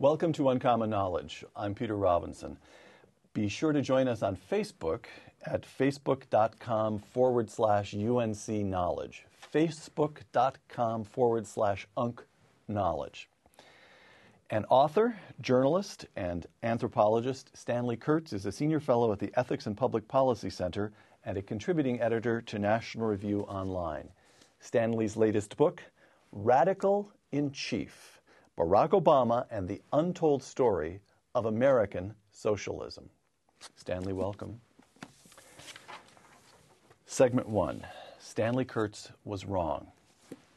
Welcome to Uncommon Knowledge. I'm Peter Robinson. Be sure to join us on Facebook at facebook.com/UNC Knowledge. Facebook.com/UNC Knowledge. An author, journalist, and anthropologist, Stanley Kurtz is a senior fellow at the Ethics and Public Policy Center and a contributing editor to National Review Online. Stanley's latest book, Radical in Chief: Barack Obama and the Untold Story of American Socialism. Stanley, welcome. Segment 1. Stanley Kurtz was wrong.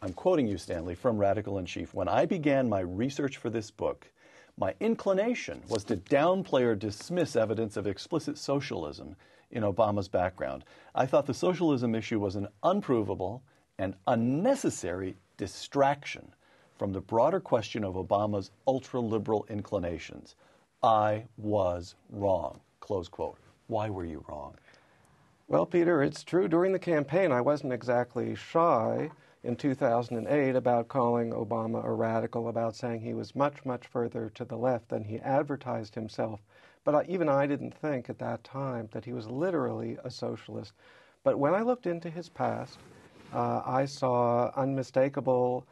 I'm quoting you, Stanley, from Radical in Chief. When I began my research for this book, my inclination was to downplay or dismiss evidence of explicit socialism in Obama's background. I thought the socialism issue was an unprovable and unnecessary distraction from the broader question of Obama's ultra-liberal inclinations. I was wrong, close quote. Why were you wrong? Well, Peter, it's true. During the campaign, I wasn't exactly shy in 2008 about calling Obama a radical, about saying he was much, much further to the left than he advertised himself. But even I didn't think at that time that he was literally a socialist. But when I looked into his past, I saw unmistakable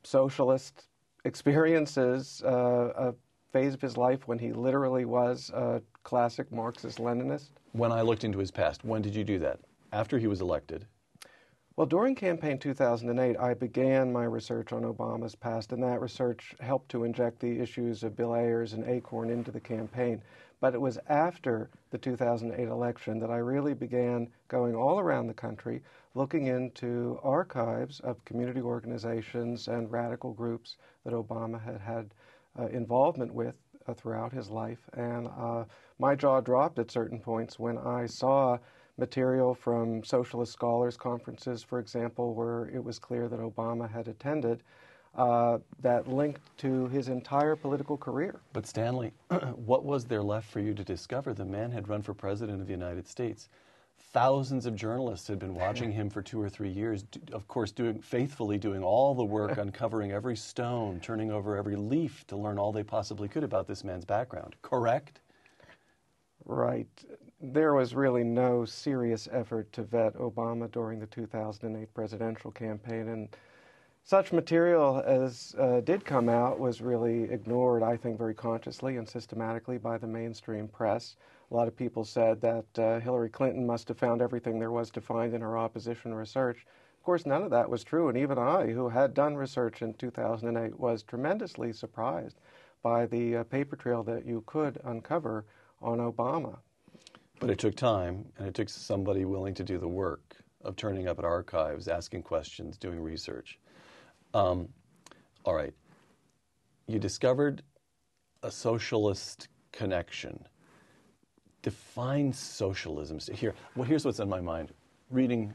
socialist experiences, a phase of his life when he literally was a classic Marxist-Leninist. When I looked into his past, when did you do that? After he was elected? Well, during campaign 2008, I began my research on Obama's past, and that research helped to inject the issues of Bill Ayers and Acorn into the campaign. But it was after the 2008 election that I really began going all around the country, looking into archives of community organizations and radical groups that Obama had had involvement with throughout his life. And my jaw dropped at certain points when I saw material from socialist scholars conferences, for example, where it was clear that Obama had attended, that linked to his entire political career. But Stanley, what was there left for you to discover? The man had run for president of the United States. Thousands of journalists had been watching him for 2 or 3 years, of course, faithfully doing all the work, uncovering every stone, turning over every leaf to learn all they possibly could about this man's background. Correct? Right. There was really no serious effort to vet Obama during the 2008 presidential campaign, and such material as did come out was really ignored, I think, very consciously and systematically by the mainstream press. A lot of people said that Hillary Clinton must have found everything there was to find in her opposition research. Of course, none of that was true, and even I, who had done research in 2008, was tremendously surprised by the paper trail that you could uncover on Obama. But it took time, and it took somebody willing to do the work of turning up at archives, asking questions, doing research. All right. You discovered a socialist connection. Define socialism. Here's what's on my mind. Reading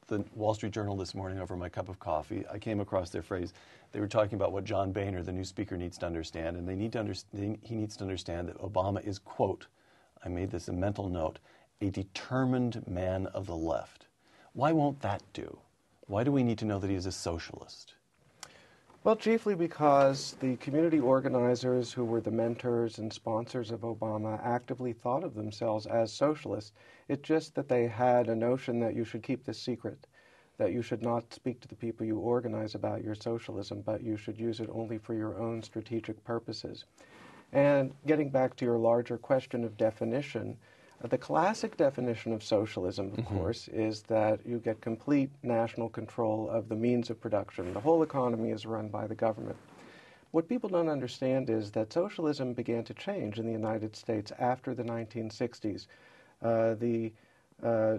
the Wall Street Journal this morning over my cup of coffee, I came across their phrase. They were talking about what John Boehner, the new speaker, needs to understand, and he needs to understand that Obama is, quote, I made this a mental note, a determined man of the left. Why won't that do? Why do we need to know that he is a socialist? Well, chiefly because the community organizers who were the mentors and sponsors of Obama actively thought of themselves as socialists. It's just that they had a notion that you should keep this secret, that you should not speak to the people you organize about your socialism, but you should use it only for your own strategic purposes. And getting back to your larger question of definition, the classic definition of socialism, of course, is that you get complete national control of the means of production. The whole economy is run by the government. What people don't understand is that socialism began to change in the United States after the 1960s. The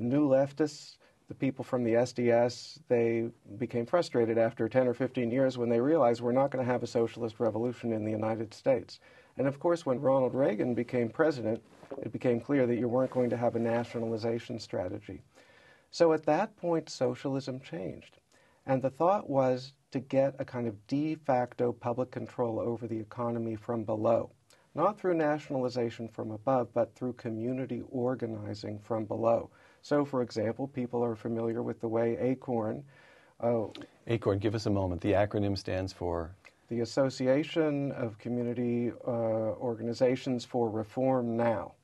new leftists, the people from the SDS, they became frustrated after 10 or 15 years when they realized we're not going to have a socialist revolution in the United States. And of course, when Ronald Reagan became president, it became clear that you weren't going to have a nationalization strategy. So at that point, socialism changed. And the thought was to get a kind of de facto public control over the economy from below. Not through nationalization from above, but through community organizing from below. So, for example, people are familiar with the way Acorn... Acorn, give us a moment. The acronym stands for? the Association of Community Organizations for Reform Now.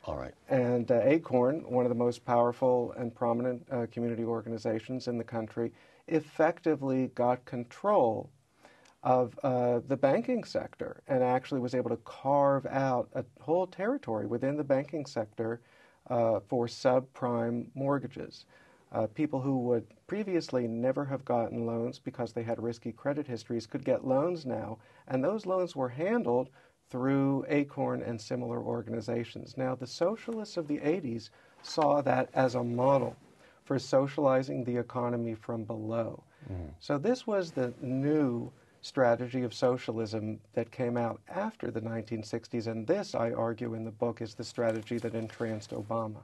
All right. And ACORN, one of the most powerful and prominent community organizations in the country, effectively got control of the banking sector and actually was able to carve out a whole territory within the banking sector for subprime mortgages. People who would previously never have gotten loans because they had risky credit histories could get loans now, and those loans were handled through ACORN and similar organizations. Now, the socialists of the 80s saw that as a model for socializing the economy from below. So this was the new strategy of socialism that came out after the 1960s, and this, I argue in the book, is the strategy that entranced Obama.